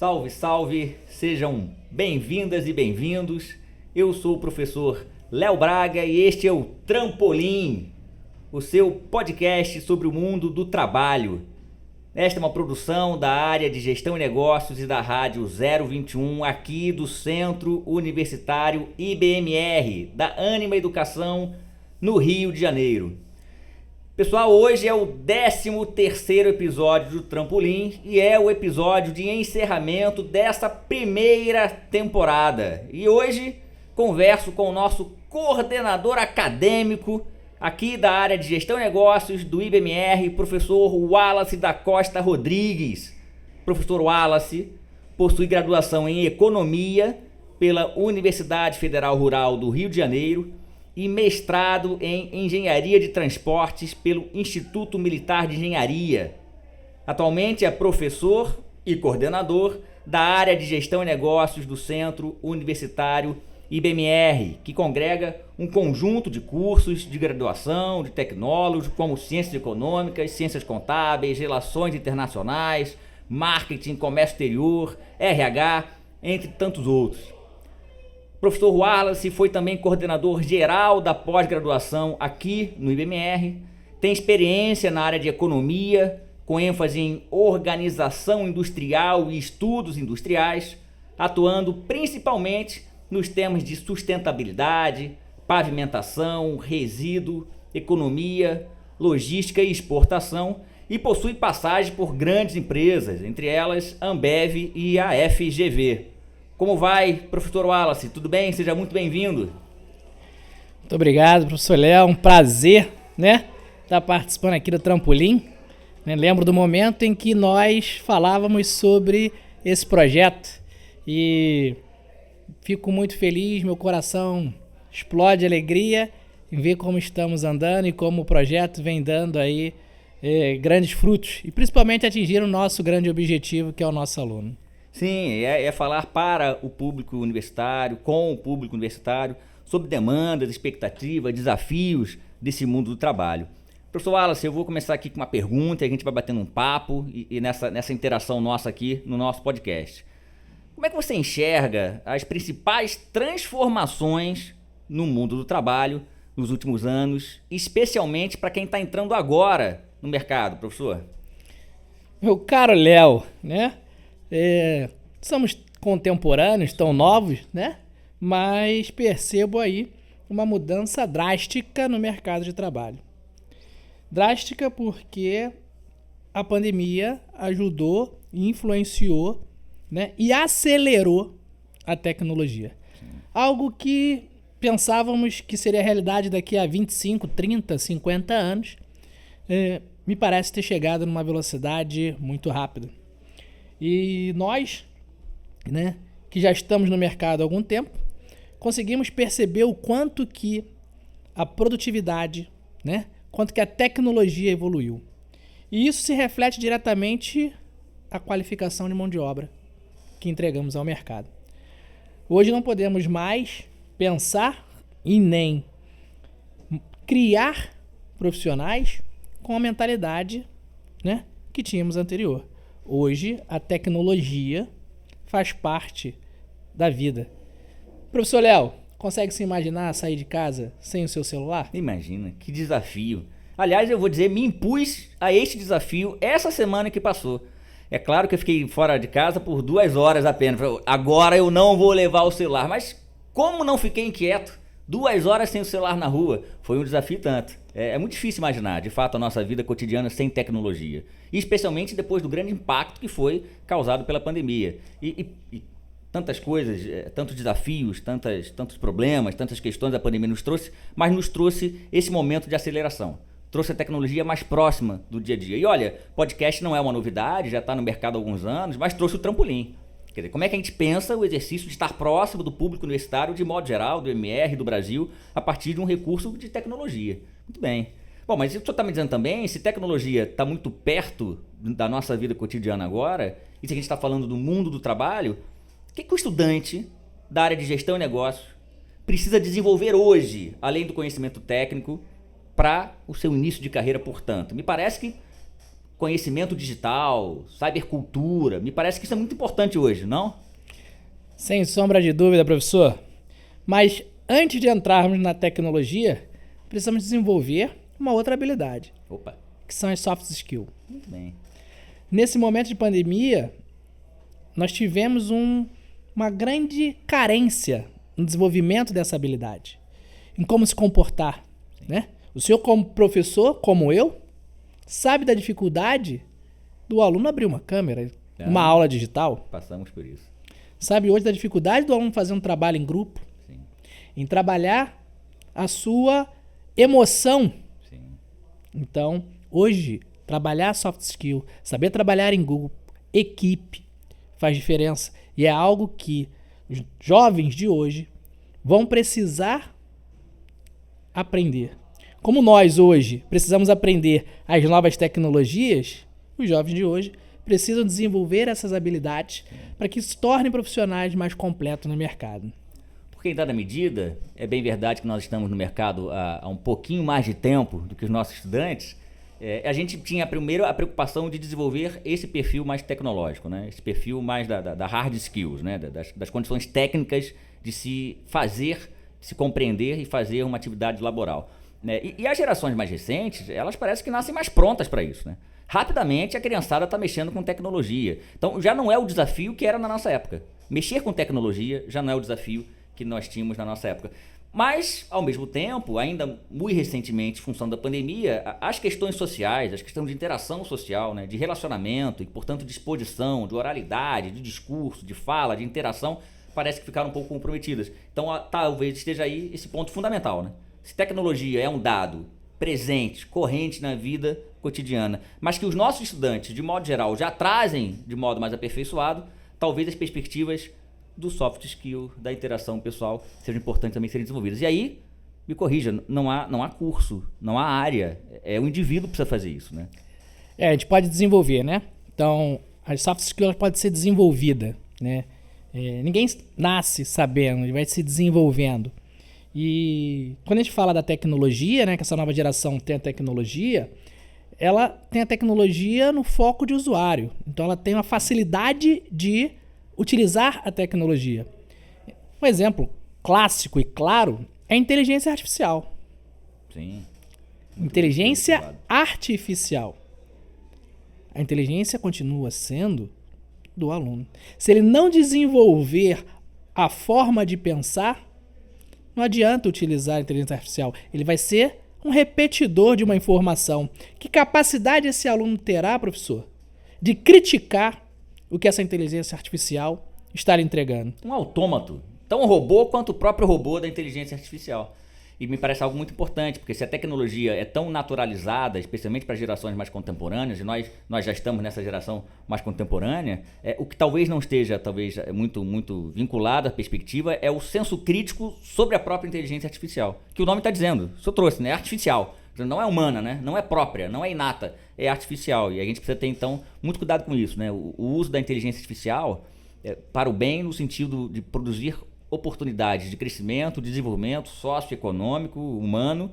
Salve, salve! Sejam bem-vindas e bem-vindos. Eu sou o professor Léo Braga e este é o Trampolim, o seu podcast sobre o mundo do trabalho. Esta é uma produção da área de Gestão e Negócios e da Rádio 021, aqui do Centro Universitário IBMR, da Ânima Educação, no Rio de Janeiro. Pessoal, hoje é o 13º episódio do Trampolim e é o episódio de encerramento dessa primeira temporada. E hoje converso com o nosso coordenador acadêmico aqui da área de Gestão e Negócios do IBMR, professor Wallace da Costa Rodrigues. Professor Wallace possui graduação em Economia pela Universidade Federal Rural do Rio de Janeiro e mestrado em Engenharia de Transportes pelo Instituto Militar de Engenharia. Atualmente é professor e coordenador da área de Gestão e Negócios do Centro Universitário IBMR, que congrega um conjunto de cursos de graduação, de tecnólogos, como Ciências Econômicas, Ciências Contábeis, Relações Internacionais, Marketing, Comércio Exterior, RH, entre tantos outros. O professor Wallace foi também coordenador geral da pós-graduação aqui no IBMR, tem experiência na área de economia, com ênfase em organização industrial e estudos industriais, atuando principalmente nos temas de sustentabilidade, pavimentação, resíduo, economia, logística e exportação, e possui passagem por grandes empresas, entre elas Ambev e a FGV. Como vai, professor Wallace? Tudo bem? Seja muito bem-vindo. Muito obrigado, professor Léo. Um prazer, estar participando aqui do Trampolim. Lembro do momento em que nós falávamos sobre esse projeto e fico muito feliz, meu coração explode de alegria em ver como estamos andando e como o projeto vem dando aí grandes frutos e principalmente atingir o nosso grande objetivo, que é o nosso aluno. Sim, é falar para o público universitário, com o público universitário, sobre demandas, expectativas, desafios desse mundo do trabalho. Professor Wallace, eu vou começar aqui com uma pergunta e a gente vai batendo um papo e nessa interação nossa aqui no nosso podcast. Como é que você enxerga as principais transformações no mundo do trabalho nos últimos anos, especialmente para quem está entrando agora no mercado, professor? Meu caro Léo, somos contemporâneos, tão novos, mas percebo aí uma mudança drástica no mercado de trabalho. Drástica porque a pandemia ajudou, influenciou, e acelerou a tecnologia. Algo que pensávamos que seria realidade daqui a 25, 30, 50 anos, me parece ter chegado numa velocidade muito rápida. E nós, que já estamos no mercado há algum tempo, conseguimos perceber o quanto que a produtividade, quanto que a tecnologia evoluiu. E isso se reflete diretamente na qualificação de mão de obra que entregamos ao mercado. Hoje não podemos mais pensar e nem criar profissionais com a mentalidade, que tínhamos anterior. Hoje, a tecnologia faz parte da vida. Professor Léo, consegue se imaginar sair de casa sem o seu celular? Imagina, que desafio. Aliás, eu vou dizer, me impus a este desafio essa semana que passou. É claro que eu fiquei fora de casa por 2 horas apenas. Agora eu não vou levar o celular. Mas como não fiquei inquieto? 2 horas sem o celular na rua. Foi um desafio tanto. É muito difícil imaginar, de fato, a nossa vida cotidiana sem tecnologia. E especialmente depois do grande impacto que foi causado pela pandemia. E tantas coisas, tantos desafios, tantos problemas, tantas questões a pandemia nos trouxe, mas nos trouxe esse momento de aceleração. Trouxe a tecnologia mais próxima do dia a dia. E olha, podcast não é uma novidade, já está no mercado há alguns anos, mas trouxe o trampolim. Quer dizer, como é que a gente pensa o exercício de estar próximo do público universitário, de modo geral, do IBMR, do Brasil, a partir de um recurso de tecnologia? Muito bem. Bom, mas o senhor está me dizendo também, se tecnologia está muito perto da nossa vida cotidiana agora, e se a gente está falando do mundo do trabalho, o que o estudante da área de gestão e negócios precisa desenvolver hoje, além do conhecimento técnico, para o seu início de carreira, portanto? Me parece que conhecimento digital, cybercultura. Me parece que isso é muito importante hoje, não? Sem sombra de dúvida, professor. Mas antes de entrarmos na tecnologia, precisamos desenvolver uma outra habilidade, Opa, que são as soft skills. muito bem. Nesse momento de pandemia, nós tivemos uma grande carência no desenvolvimento dessa habilidade, em como se comportar, né? O senhor, como professor, como eu, sabe da dificuldade do aluno abrir uma câmera, uma aula digital. Passamos por isso. Sabe hoje da dificuldade do aluno fazer um trabalho em grupo, Sim, em trabalhar a sua emoção. sim. Então, hoje, trabalhar soft skill, saber trabalhar em grupo, equipe, faz diferença. E é algo que os jovens de hoje vão precisar aprender. Como nós hoje precisamos aprender as novas tecnologias, os jovens de hoje precisam desenvolver essas habilidades para que se tornem profissionais mais completos no mercado. Porque em dada medida, é bem verdade que nós estamos no mercado há um pouquinho mais de tempo do que os nossos estudantes. A gente tinha primeiro a preocupação de desenvolver esse perfil mais tecnológico, né? Esse perfil mais da hard skills, né? Das condições técnicas de se fazer, se compreender e fazer uma atividade laboral, né? E as gerações mais recentes, elas parecem que nascem mais prontas para isso, né? Rapidamente a criançada está mexendo com tecnologia. Então já não é o desafio que era na nossa época. Mexer com tecnologia já não é o desafio que nós tínhamos na nossa época. Mas, ao mesmo tempo, ainda muito recentemente, em função da pandemia, as questões sociais, as questões de interação social, né, de relacionamento e, portanto, de exposição, de oralidade, de discurso, de fala, de interação, parece que ficaram um pouco comprometidas. Então, talvez esteja aí esse ponto fundamental, né? Se tecnologia é um dado presente, corrente na vida cotidiana, mas que os nossos estudantes, de modo geral, já trazem de modo mais aperfeiçoado, talvez as perspectivas do soft skill, da interação pessoal, sejam importantes também serem desenvolvidas. E aí, me corrija, não há curso, não há área, é o indivíduo que precisa fazer isso, né? A gente pode desenvolver, né? Então, as soft skills podem ser desenvolvida, né? Ninguém nasce sabendo, ele vai se desenvolvendo. E quando a gente fala da tecnologia, né, que essa nova geração tem a tecnologia, ela tem a tecnologia no foco de usuário. Então ela tem uma facilidade de utilizar a tecnologia. Um exemplo clássico e claro é a inteligência artificial. Sim. Inteligência artificial. A inteligência continua sendo do aluno. Se ele não desenvolver a forma de pensar, não adianta utilizar a inteligência artificial. Ele vai ser um repetidor de uma informação. Que capacidade esse aluno terá, professor, de criticar o que essa inteligência artificial está lhe entregando? Um autômato, tão robô quanto o próprio robô da inteligência artificial. E me parece algo muito importante, porque se a tecnologia é tão naturalizada, especialmente para gerações mais contemporâneas, e nós já estamos nessa geração mais contemporânea, o que talvez não esteja muito vinculado à perspectiva é o senso crítico sobre a própria inteligência artificial, que o nome está dizendo, o senhor trouxe, né? É artificial, não é humana, né? Não é própria, não é inata, é artificial. E a gente precisa ter, então, muito cuidado com isso, né? O uso da inteligência artificial para o bem no sentido de produzir oportunidades de crescimento, desenvolvimento socioeconômico, humano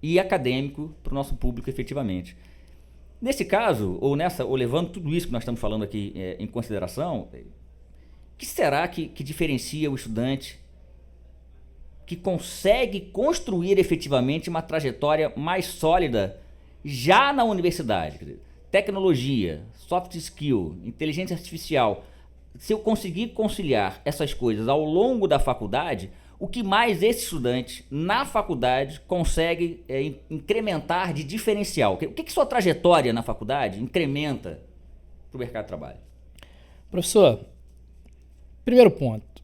e acadêmico para o nosso público efetivamente. Nesse caso, ou levando tudo isso que nós estamos falando aqui em consideração, o que será que diferencia o estudante que consegue construir efetivamente uma trajetória mais sólida já na universidade? Quer dizer, tecnologia, soft skill, inteligência artificial. Se eu conseguir conciliar essas coisas ao longo da faculdade, o que mais esse estudante na faculdade consegue incrementar de diferencial? O que sua trajetória na faculdade incrementa para o mercado de trabalho? Professor, primeiro ponto.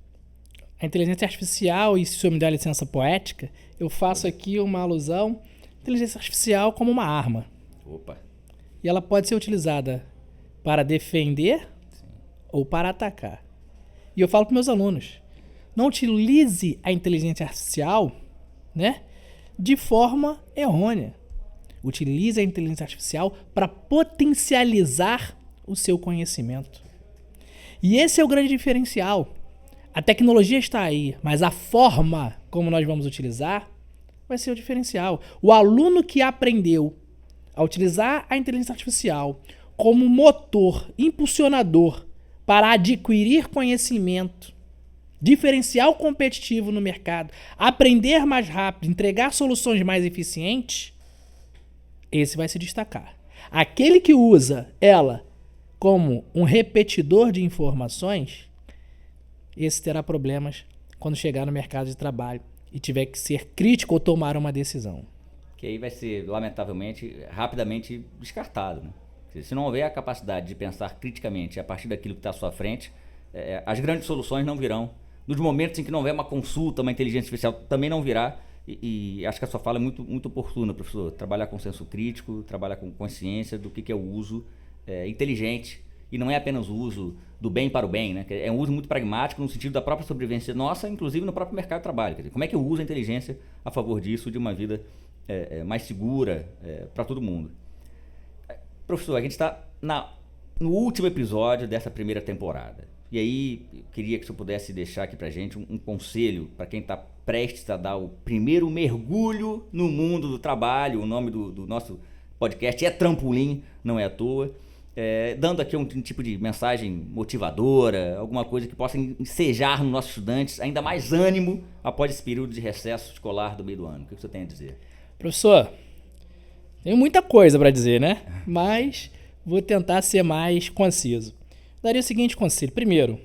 A inteligência artificial, e se o senhor me der licença poética, eu faço aqui uma alusão à inteligência artificial como uma arma. Opa. E ela pode ser utilizada para defender ou para atacar. E eu falo para meus alunos, não utilize a inteligência artificial, né, de forma errônea. Utilize a inteligência artificial para potencializar o seu conhecimento. E esse é o grande diferencial. A tecnologia está aí, mas a forma como nós vamos utilizar vai ser o diferencial. O aluno que aprendeu a utilizar a inteligência artificial como motor, impulsionador para adquirir conhecimento, diferencial competitivo no mercado, aprender mais rápido, entregar soluções mais eficientes, esse vai se destacar. Aquele que usa ela como um repetidor de informações, esse terá problemas quando chegar no mercado de trabalho e tiver que ser crítico ou tomar uma decisão. Que aí vai ser, lamentavelmente, rapidamente descartado, né? Se não houver a capacidade de pensar criticamente a partir daquilo que está à sua frente, as grandes soluções não virão. Nos momentos em que não houver uma consulta, uma inteligência artificial, também não virá. E acho que a sua fala é muito, muito oportuna, professor. Trabalhar com senso crítico, trabalhar com consciência do que é o uso inteligente. E não é apenas o uso do bem para o bem, né? É um uso muito pragmático no sentido da própria sobrevivência nossa, inclusive no próprio mercado de trabalho. Quer dizer, como é que eu uso a inteligência a favor disso, de uma vida mais segura para todo mundo? Professor, a gente está no último episódio dessa primeira temporada. E aí, eu queria que o senhor pudesse deixar aqui pra gente um conselho para quem está prestes a dar o primeiro mergulho no mundo do trabalho. O nome do nosso podcast é Trampolim, não é à toa. Dando aqui um tipo de mensagem motivadora, alguma coisa que possa ensejar nos nossos estudantes ainda mais ânimo após esse período de recesso escolar do meio do ano. O que o senhor tem a dizer? Professor, tenho muita coisa para dizer, né? Mas vou tentar ser mais conciso. Daria o seguinte conselho. Primeiro,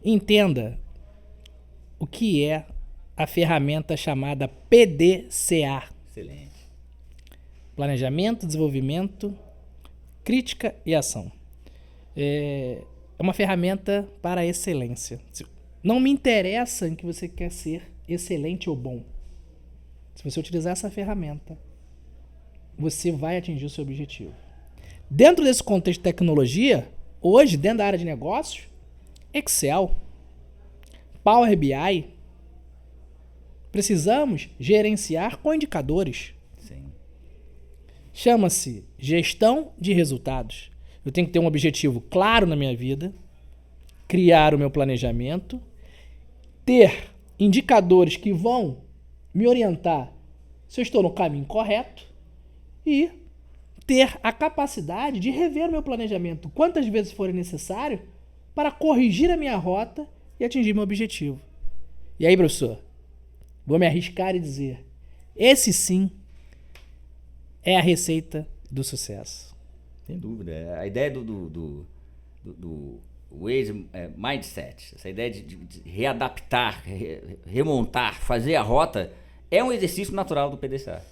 entenda o que é a ferramenta chamada PDCA. Excelente. Planejamento, desenvolvimento, crítica e ação. É uma ferramenta para a excelência. Não me interessa em que você quer ser excelente ou bom. Se você utilizar essa ferramenta, você vai atingir o seu objetivo. Dentro desse contexto de tecnologia, hoje, dentro da área de negócios, Excel, Power BI, precisamos gerenciar com indicadores. Sim. Chama-se gestão de resultados. Eu tenho que ter um objetivo claro na minha vida, criar o meu planejamento, ter indicadores que vão me orientar se eu estou no caminho correto e ter a capacidade de rever o meu planejamento quantas vezes for necessário para corrigir a minha rota e atingir meu objetivo. E aí, professor, vou me arriscar e dizer, esse sim é a receita do sucesso. Sem dúvida. A ideia do Waze Mindset, essa ideia de readaptar, remontar, fazer a rota, é um exercício natural do PDCA.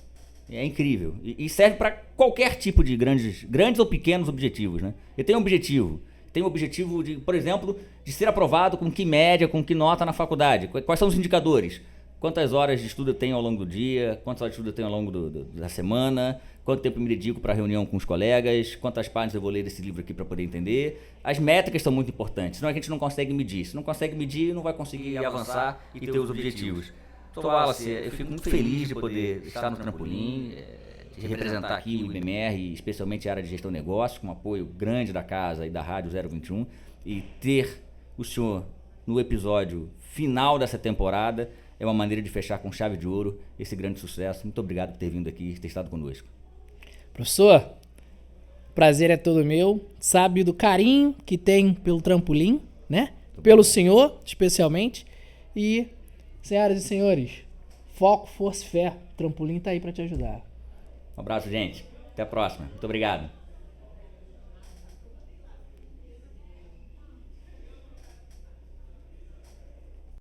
É incrível. E serve para qualquer tipo de grandes ou pequenos objetivos, né? Eu tenho um objetivo. Tenho o objetivo de, por exemplo, de ser aprovado com que média, com que nota na faculdade. Quais são os indicadores? Quantas horas de estudo eu tenho ao longo do dia? Quantas horas de estudo eu tenho ao longo da semana? Quanto tempo eu me dedico para a reunião com os colegas? Quantas páginas eu vou ler desse livro aqui para poder entender? As métricas são muito importantes, senão a gente não consegue medir. Se não consegue medir, não vai conseguir avançar e ter os objetivos. Então, Wallace, eu fico muito feliz de poder estar no Trampolim, de representar aqui o IBMR, especialmente a área de gestão de negócios, com apoio grande da casa e da Rádio 021, e ter o senhor no episódio final dessa temporada é uma maneira de fechar com chave de ouro esse grande sucesso. Muito obrigado por ter vindo aqui e ter estado conosco. Professor, o prazer é todo meu. Sabe do carinho que tem pelo Trampolim, né? Pelo senhor, especialmente. E, senhoras e senhores, foco, força e fé. O Trampolim tá aí para te ajudar. Um abraço, gente. Até a próxima. Muito obrigado.